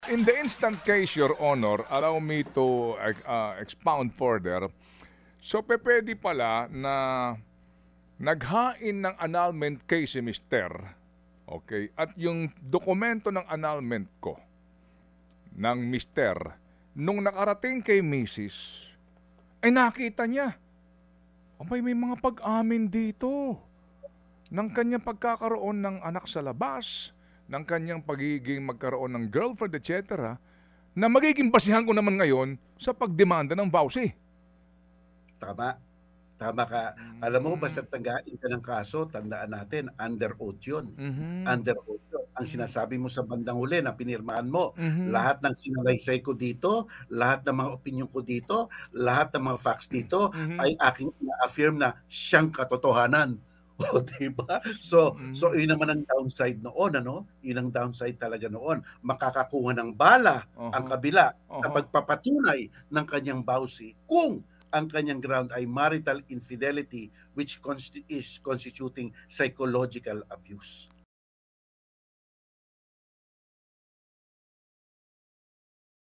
In the instant case, Your Honor, allow me to expound further. So, pwede pala na naghain ng annulment kay si Mister, okay, at yung dokumento ng annulment ko, ng Mister, nung nakarating kay Mrs., ay nakita niya, may mga pag-amin dito ng kanyang pagkakaroon ng anak sa labas, ng kanyang pagiging magkaroon ng girlfriend, etc., na magiging basihan ko naman ngayon sa pagdemanda ng vowsy. Tama. Tama ka. Alam mo, basta tanggain ka ng kaso, tandaan natin, under oath yun. Under oath yun. Ang sinasabi mo sa bandang huli na pinirmahan mo, lahat ng sinalaysay ko dito, lahat ng mga opinion ko dito, lahat ng mga facts dito, ay aking ina-affirm na siyang katotohanan. O, diba? So yun naman ang downside noon, ano? Yun ang downside talaga noon. Makakakuha ng bala ang kabila sa pagpapatunay ng kanyang vowsy kung ang kanyang ground ay marital infidelity, which is constituting psychological abuse.